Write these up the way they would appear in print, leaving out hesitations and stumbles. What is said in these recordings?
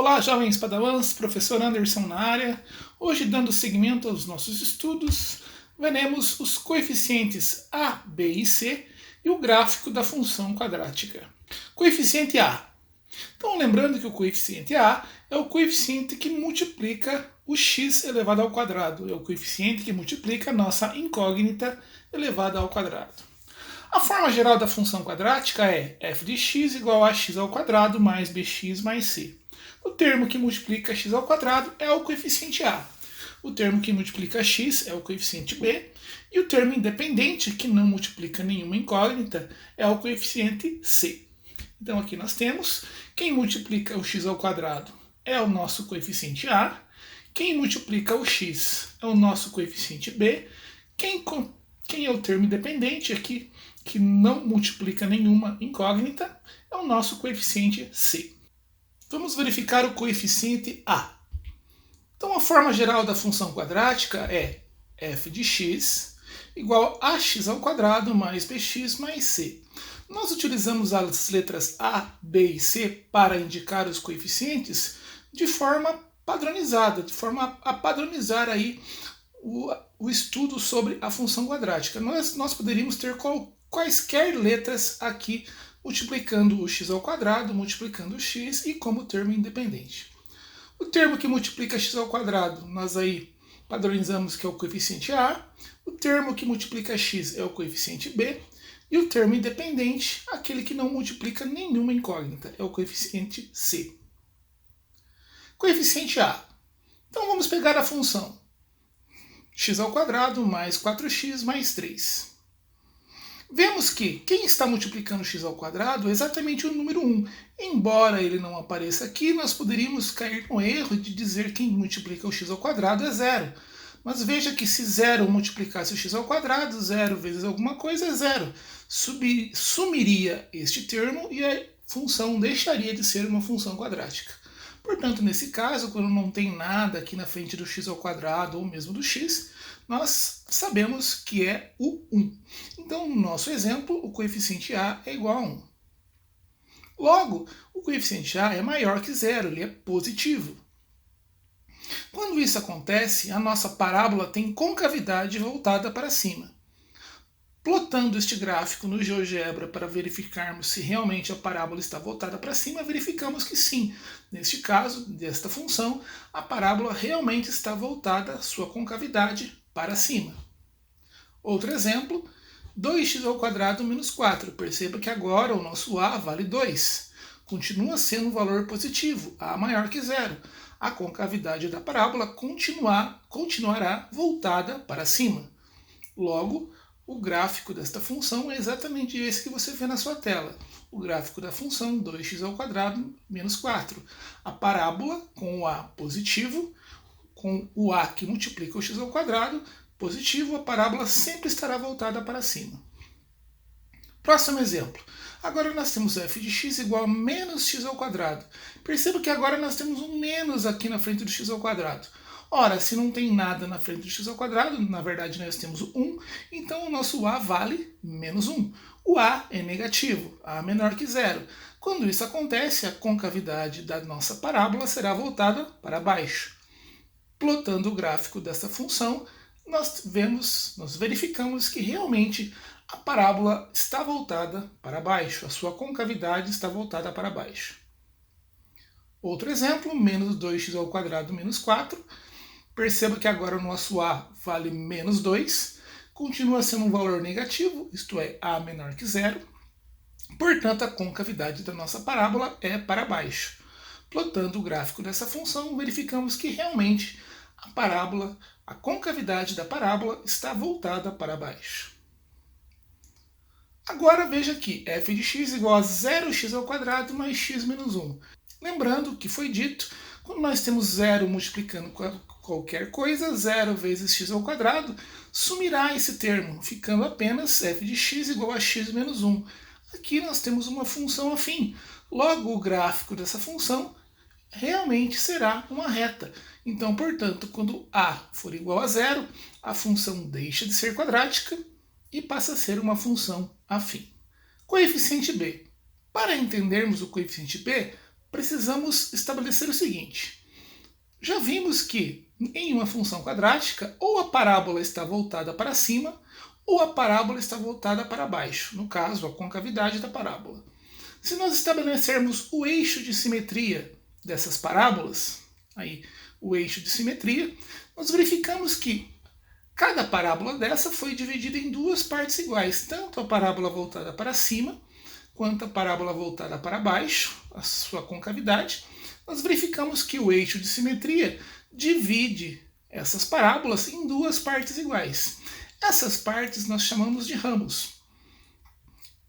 Olá, jovens padawans, professor Anderson na área. Hoje, dando seguimento aos nossos estudos, veremos os coeficientes a, b e c e o gráfico da função quadrática. Coeficiente a. Então, lembrando que o coeficiente a é o coeficiente que multiplica o x elevado ao quadrado. É o coeficiente que multiplica a nossa incógnita elevada ao quadrado. A forma geral da função quadrática é f de x igual a x ao quadrado mais bx mais c. O termo que multiplica x ao quadrado é o coeficiente a. O termo que multiplica x é o coeficiente b. E o termo independente, que não multiplica nenhuma incógnita, é o coeficiente c. Então aqui nós temos, quem multiplica o x ao quadrado é o nosso coeficiente a. Quem multiplica o x é o nosso coeficiente b. Quem é o termo independente aqui, que não multiplica nenhuma incógnita, é o nosso coeficiente c. Vamos verificar o coeficiente a. Então a forma geral da função quadrática é f de x igual a x ao quadrado mais bx mais c. Nós utilizamos as letras a, b e c para indicar os coeficientes de forma padronizada, de forma a padronizar aí o estudo sobre a função quadrática. Nós poderíamos ter quaisquer letras aqui multiplicando o x ao quadrado, multiplicando o x e como termo independente. O termo que multiplica x ao quadrado, nós aí padronizamos que é o coeficiente a. O termo que multiplica x é o coeficiente b. E o termo independente, aquele que não multiplica nenhuma incógnita, é o coeficiente c. Coeficiente a. Então vamos pegar a função x ao quadrado mais 4x mais 3. Vemos que quem está multiplicando x ao quadrado é exatamente o número 1. Embora ele não apareça aqui, nós poderíamos cair no erro de dizer que quem multiplica o x ao quadrado é 0. Mas veja que se 0 multiplicasse o x ao quadrado, 0 vezes alguma coisa é 0. Sumiria este termo e a função deixaria de ser uma função quadrática. Portanto, nesse caso, quando não tem nada aqui na frente do x ao quadrado ou mesmo do x, nós sabemos que é o 1. Então, no nosso exemplo, o coeficiente a é igual a 1. Logo, o coeficiente a é maior que 0, ele é positivo. Quando isso acontece, a nossa parábola tem concavidade voltada para cima. Plotando este gráfico no GeoGebra para verificarmos se realmente a parábola está voltada para cima, verificamos que sim. Neste caso, desta função, a parábola realmente está voltada, sua concavidade, para cima. Outro exemplo, 2x ao quadrado menos 4. Perceba que agora o nosso a vale 2. Continua sendo um valor positivo, a maior que 0. A concavidade da parábola continuará voltada para cima. Logo, o gráfico desta função é exatamente esse que você vê na sua tela. O gráfico da função 2x ao quadrado menos 4. A parábola com o a positivo, com o a que multiplica o x ao quadrado, positivo, a parábola sempre estará voltada para cima. Próximo exemplo. Agora nós temos f de x igual a menos x ao quadrado. Perceba que agora nós temos um menos aqui na frente do x ao quadrado. Ora, se não tem nada na frente do x ao quadrado, na verdade nós temos o 1, então o nosso a vale menos 1. O a é negativo, a menor que 0. Quando isso acontece, a concavidade da nossa parábola será voltada para baixo. Plotando o gráfico dessa função, nós verificamos que realmente a parábola está voltada para baixo, a sua concavidade está voltada para baixo. Outro exemplo, menos 2x ao quadrado menos 4. Perceba que agora o nosso a vale menos 2, continua sendo um valor negativo, isto é, a menor que 0. Portanto, a concavidade da nossa parábola é para baixo. Plotando o gráfico dessa função, verificamos que realmente a concavidade da parábola está voltada para baixo. Agora veja aqui, f de x igual a 0x ao quadrado mais x menos 1. Lembrando que foi dito, quando nós temos 0 multiplicando qualquer coisa, 0 vezes x ao quadrado, sumirá esse termo, ficando apenas f de x igual a x menos 1. Aqui nós temos uma função afim. Logo, o gráfico dessa função realmente será uma reta. Então, portanto, quando a for igual a 0, a função deixa de ser quadrática e passa a ser uma função afim. Coeficiente b. Para entendermos o coeficiente b, precisamos estabelecer o seguinte. Já vimos que em uma função quadrática, ou a parábola está voltada para cima, ou a parábola está voltada para baixo, no caso, a concavidade da parábola. Se nós estabelecermos o eixo de simetria dessas parábolas, aí o eixo de simetria, nós verificamos que cada parábola dessa foi dividida em duas partes iguais, tanto a parábola voltada para cima, quanto a parábola voltada para baixo, a sua concavidade. Nós verificamos que o eixo de simetria divide essas parábolas em duas partes iguais. Essas partes nós chamamos de ramos.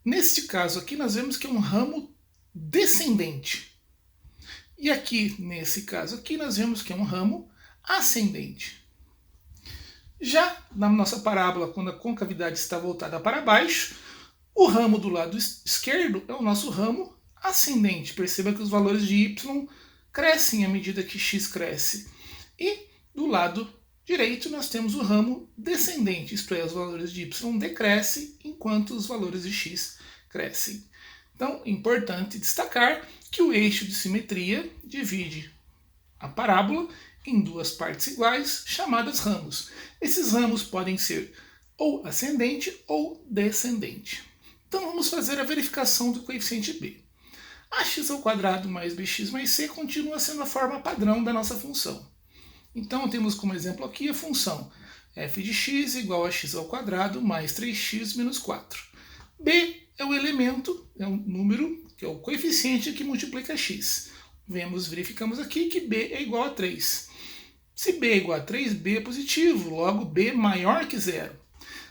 Neste caso aqui nós vemos que é um ramo descendente. E aqui, nesse caso aqui, nós vemos que é um ramo ascendente. Já na nossa parábola, quando a concavidade está voltada para baixo, o ramo do lado esquerdo é o nosso ramo ascendente. Perceba que os valores de y crescem à medida que x cresce. E do lado direito nós temos o ramo descendente, isto é, os valores de y decrescem enquanto os valores de x crescem. Então, é importante destacar que o eixo de simetria divide a parábola em duas partes iguais, chamadas ramos. Esses ramos podem ser ou ascendente ou descendente. Então, vamos fazer a verificação do coeficiente b. ax² mais bx mais c continua sendo a forma padrão da nossa função. Então, temos como exemplo aqui a função f de x igual a x² mais 3x menos 4. B é o elemento, é um número, que é o coeficiente que multiplica x. Verificamos aqui que b é igual a 3. Se b é igual a 3, b é positivo, logo b maior que zero.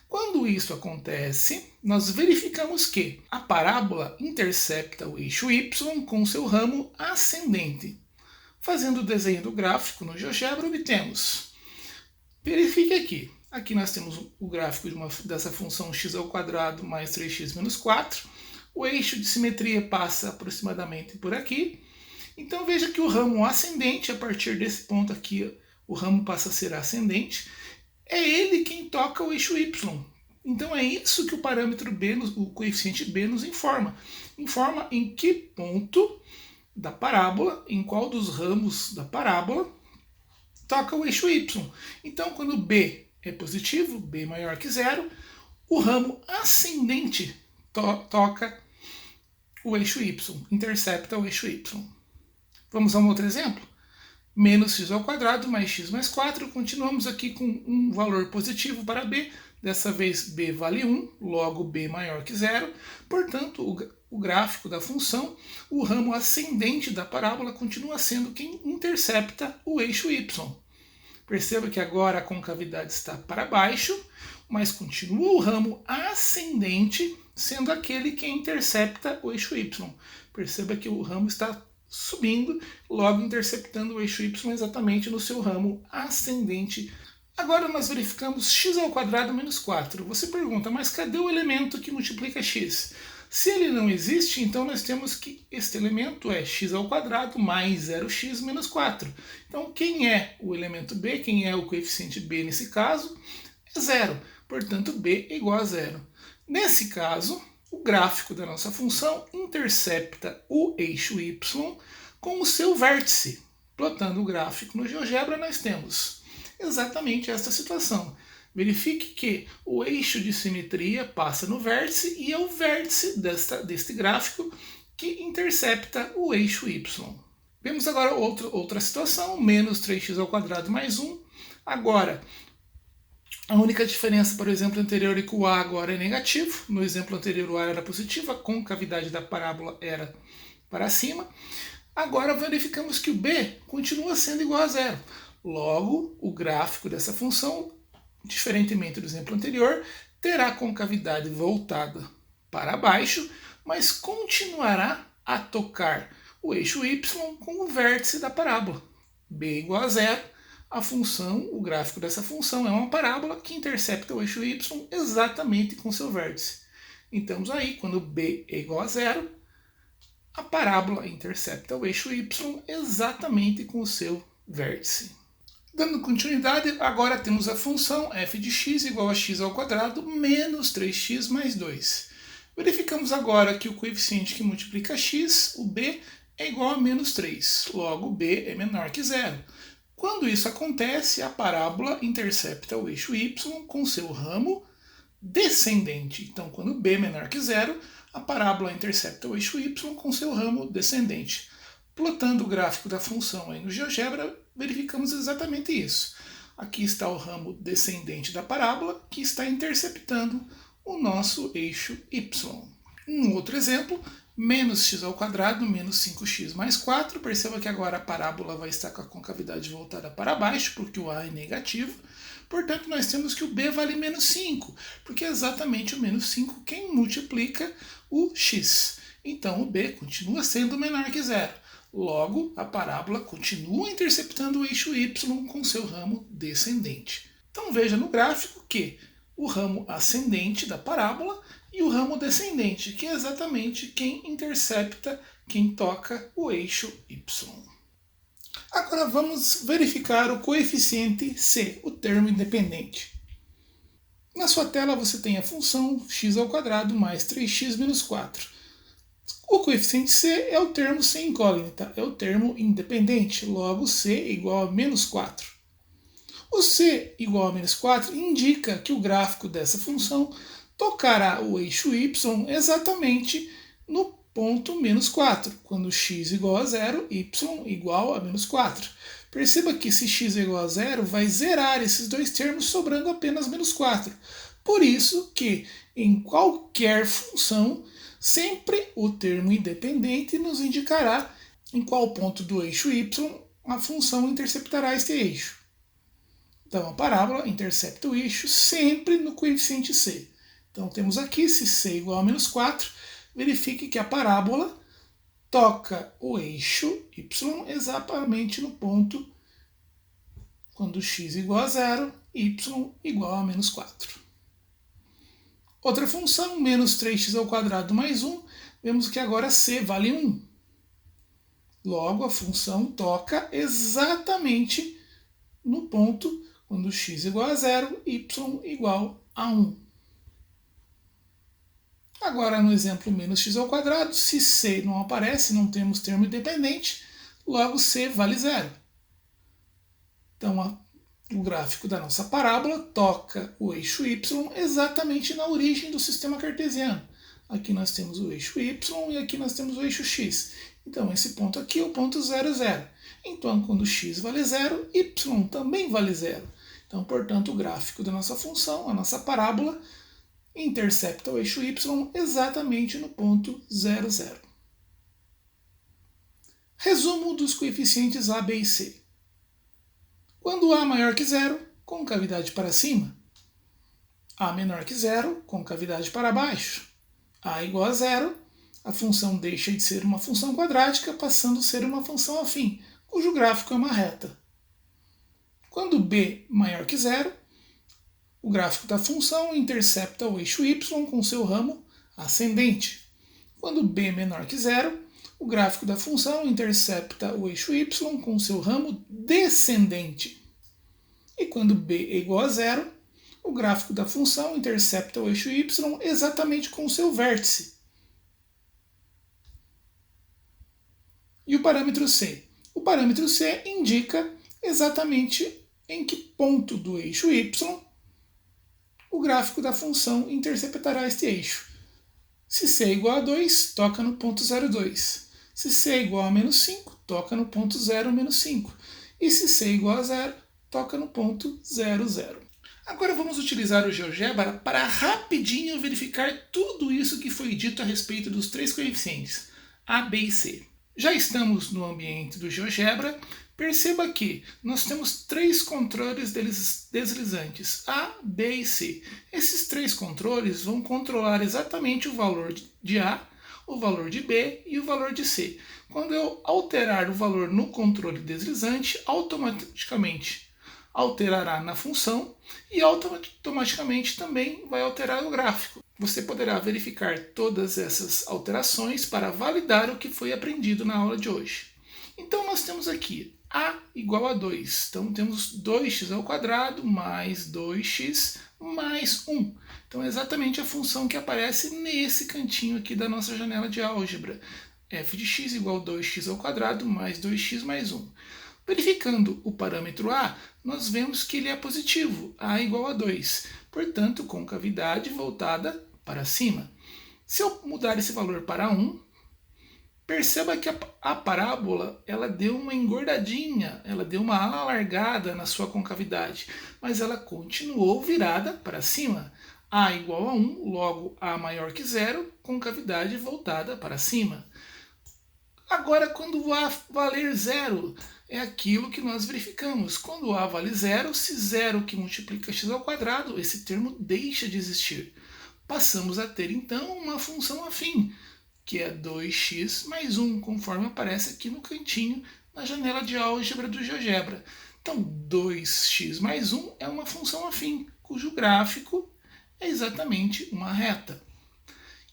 Quando isso acontece, nós verificamos que a parábola intercepta o eixo y com seu ramo ascendente. Fazendo o desenho do gráfico no GeoGebra, obtemos. Verifique aqui. Aqui nós temos o gráfico dessa função x² mais 3x menos 4. O eixo de simetria passa aproximadamente por aqui. Então veja que o ramo ascendente, a partir desse ponto aqui, o ramo passa a ser ascendente. É ele quem toca o eixo y. Então é isso que o parâmetro b, o coeficiente b nos informa. Informa em que ponto da parábola, em qual dos ramos da parábola, toca o eixo y. Então, quando b é positivo, b maior que zero, o ramo ascendente toca o eixo y, intercepta o eixo y. Vamos a um outro exemplo? Menos x² mais x mais 4, continuamos aqui com um valor positivo para b, dessa vez b vale 1, logo b maior que zero, portanto o gráfico da função, o ramo ascendente da parábola continua sendo quem intercepta o eixo y. Perceba que agora a concavidade está para baixo, mas continua o ramo ascendente sendo aquele que intercepta o eixo y. Perceba que o ramo está subindo, logo interceptando o eixo y exatamente no seu ramo ascendente. Agora nós verificamos x² menos 4. Você pergunta, mas cadê o elemento que multiplica x? Se ele não existe, então nós temos que este elemento é x² mais 0x menos 4. Então quem é o elemento b, quem é o coeficiente b nesse caso? É 0. Portanto, b é igual a 0. Nesse caso, o gráfico da nossa função intercepta o eixo y com o seu vértice. Plotando o gráfico no GeoGebra, nós temos exatamente esta situação. Verifique que o eixo de simetria passa no vértice e é o vértice deste gráfico que intercepta o eixo y. Vemos agora outra situação, menos 3x² mais 1. Agora, a única diferença para o exemplo anterior é que o a agora é negativo. No exemplo anterior o a era positivo, a concavidade da parábola era para cima. Agora verificamos que o b continua sendo igual a zero. Logo, o gráfico dessa função, diferentemente do exemplo anterior, terá a concavidade voltada para baixo, mas continuará a tocar o eixo y com o vértice da parábola. b igual a zero. A função, o gráfico dessa função é uma parábola que intercepta o eixo y exatamente com seu vértice. Então aí, quando b é igual a zero, a parábola intercepta o eixo y exatamente com o seu vértice. Dando continuidade, agora temos a função f de x igual a x² menos 3x mais 2. Verificamos agora que o coeficiente que multiplica x, o b, é igual a menos 3, logo b é menor que zero. Quando isso acontece, a parábola intercepta o eixo y com seu ramo descendente. Então, quando b é menor que zero, a parábola intercepta o eixo y com seu ramo descendente. Plotando o gráfico da função aí no GeoGebra, verificamos exatamente isso. Aqui está o ramo descendente da parábola, que está interceptando o nosso eixo y. Um outro exemplo, menos x ao quadrado, menos 5x mais 4. Perceba que agora a parábola vai estar com a concavidade voltada para baixo, porque o a é negativo. Portanto, nós temos que o b vale menos 5, porque é exatamente o menos 5 quem multiplica o x. Então, o b continua sendo menor que zero. Logo, a parábola continua interceptando o eixo y com seu ramo descendente. Então, veja no gráfico que o ramo ascendente da parábola e o ramo descendente, que é exatamente quem intercepta, quem toca o eixo y. Agora vamos verificar o coeficiente c, o termo independente. Na sua tela você tem a função x ao quadrado mais 3x menos 4. O coeficiente c é o termo c incógnita, é o termo independente, logo c igual a menos 4. O c igual a menos 4 indica que o gráfico dessa função tocará o eixo y exatamente no ponto menos 4, quando x igual a 0, y igual a menos 4. Perceba que se x é igual a 0, vai zerar esses dois termos, sobrando apenas menos 4. Por isso que em qualquer função, sempre o termo independente nos indicará em qual ponto do eixo y a função interceptará este eixo. Então a parábola intercepta o eixo sempre no coeficiente c. Então temos aqui, se c é igual a menos 4, verifique que a parábola toca o eixo y exatamente no ponto quando x igual a 0, y igual a menos 4. Outra função, menos 3x ao quadrado mais 1, vemos que agora c vale 1. Logo, a função toca exatamente no ponto quando x igual a 0, y igual a 1. Agora, no exemplo menos x ao quadrado, se c não aparece, não temos termo independente, logo c vale 0. Então, o gráfico da nossa parábola toca o eixo y exatamente na origem do sistema cartesiano. Aqui nós temos o eixo y e aqui nós temos o eixo x. Então, esse ponto aqui é o ponto 0, 0. Então, quando x vale 0, y também vale 0. Então, portanto, o gráfico da nossa função, a nossa parábola, intercepta o eixo y exatamente no ponto 0, 0. Resumo dos coeficientes a, b e c. Quando a maior que zero, concavidade para cima. A menor que zero, concavidade para baixo. A igual a zero, a função deixa de ser uma função quadrática, passando a ser uma função afim, cujo gráfico é uma reta. Quando b maior que zero, o gráfico da função intercepta o eixo y com seu ramo ascendente. Quando b menor que zero, o gráfico da função intercepta o eixo y com seu ramo descendente. E quando b é igual a zero, o gráfico da função intercepta o eixo y exatamente com seu vértice. E o parâmetro c? O parâmetro c indica exatamente em que ponto do eixo y o gráfico da função interceptará este eixo. Se c é igual a 2, toca no ponto 0,2. Se c é igual a menos 5, toca no ponto 0, menos 5. E se c é igual a 0, toca no ponto 0, 0. Agora vamos utilizar o GeoGebra para rapidinho verificar tudo isso que foi dito a respeito dos três coeficientes, a, b e c. Já estamos no ambiente do GeoGebra. Perceba que nós temos três controles deslizantes, A, B e C. Esses três controles vão controlar exatamente o valor de A, o valor de B e o valor de C. Quando eu alterar o valor no controle deslizante, automaticamente alterará na função e automaticamente também vai alterar o gráfico. Você poderá verificar todas essas alterações para validar o que foi aprendido na aula de hoje. Então nós temos aqui a igual a 2. Então temos 2x ao quadrado mais 2x mais 1. Então é exatamente a função que aparece nesse cantinho aqui da nossa janela de álgebra. f de x igual a 2x ao quadrado mais 2x mais 1. Verificando o parâmetro a, nós vemos que ele é positivo, a igual a 2. Portanto, concavidade voltada para cima. Se eu mudar esse valor para 1, perceba que a parábola ela deu uma engordadinha, ela deu uma alargada na sua concavidade, mas ela continuou virada para cima. A igual a 1, logo a maior que zero, concavidade voltada para cima. Agora, quando A valer zero, é aquilo que nós verificamos. Quando A vale zero, se zero que multiplica x ao quadrado, esse termo deixa de existir. Passamos a ter, então, uma função afim, que é 2x mais 1, conforme aparece aqui no cantinho, na janela de álgebra do GeoGebra. Então, 2x mais 1 é uma função afim, cujo gráfico é exatamente uma reta.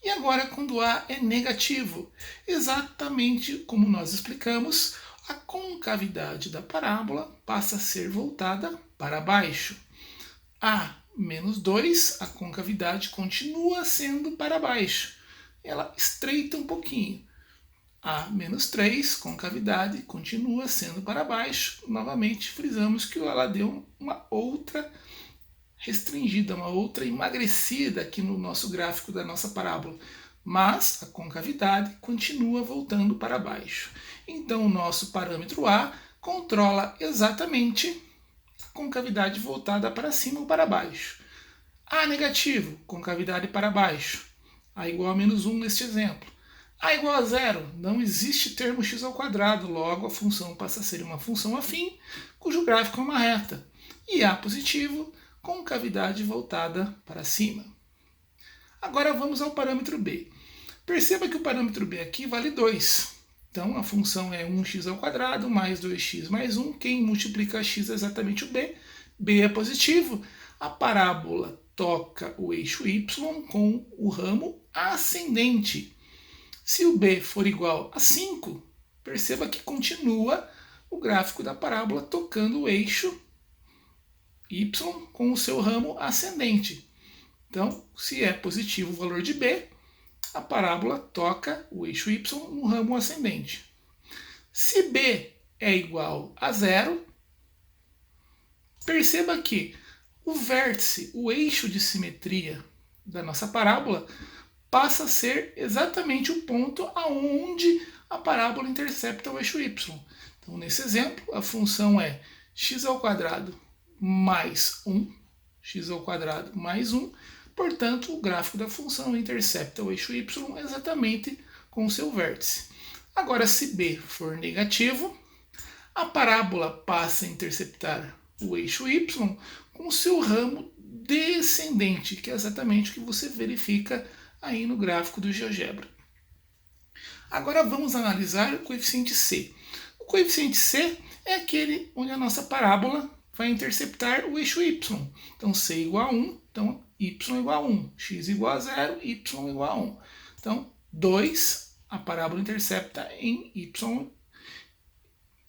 E agora, quando A é negativo, exatamente como nós explicamos, a concavidade da parábola passa a ser voltada para baixo. A menos 2, a concavidade continua sendo para baixo. Ela estreita um pouquinho. A menos 3, concavidade, continua sendo para baixo. Novamente, frisamos que ela deu uma outra restringida, uma outra emagrecida aqui no nosso gráfico da nossa parábola. Mas a concavidade continua voltando para baixo. Então, o nosso parâmetro A controla exatamente a concavidade voltada para cima ou para baixo. A negativo, concavidade para baixo. A igual a menos 1 neste exemplo. A igual a zero, não existe termo x ao quadrado, logo a função passa a ser uma função afim, cujo gráfico é uma reta. E A positivo, concavidade voltada para cima. Agora vamos ao parâmetro B. Perceba que o parâmetro B aqui vale 2. Então a função é 1x ao quadrado mais 2x mais 1. Quem multiplica x é exatamente o B. B é positivo. A parábola toca o eixo y com o ramo ascendente. Se o B for igual a 5, perceba que continua o gráfico da parábola tocando o eixo y com o seu ramo ascendente. Então, se é positivo o valor de B, a parábola toca o eixo y no ramo ascendente. Se B é igual a zero, perceba que o vértice, o eixo de simetria da nossa parábola, passa a ser exatamente o ponto aonde a parábola intercepta o eixo y. Então, nesse exemplo, a função é x ao quadrado mais 1, x ao quadrado mais 1, portanto, o gráfico da função intercepta o eixo y exatamente com o seu vértice. Agora, se B for negativo, a parábola passa a interceptar o eixo y com o seu ramo descendente, que é exatamente o que você verifica aí no gráfico do GeoGebra. Agora vamos analisar o coeficiente C. O coeficiente C é aquele onde a nossa parábola vai interceptar o eixo y. Então, C igual a 1, então y igual a 1, x igual a 0, y igual a 1. Então, 2, a parábola intercepta em y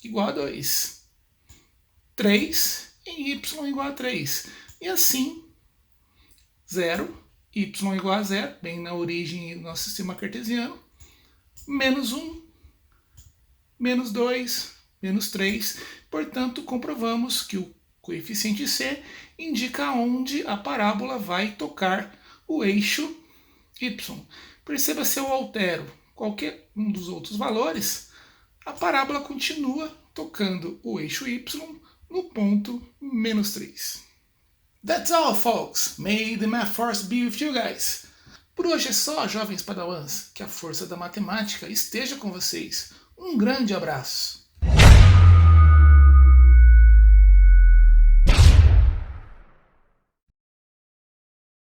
igual a 2. 3 em y igual a 3. E assim, 0, y igual a 0, bem na origem do nosso sistema cartesiano, menos 1, menos 2, menos 3. Portanto, comprovamos que o coeficiente C indica onde a parábola vai tocar o eixo y. Perceba, se eu altero qualquer um dos outros valores, a parábola continua tocando o eixo y no ponto menos 3. That's all, folks. May the math force be with you guys. Por hoje é só, jovens padawans. Que a força da matemática esteja com vocês. Um grande abraço.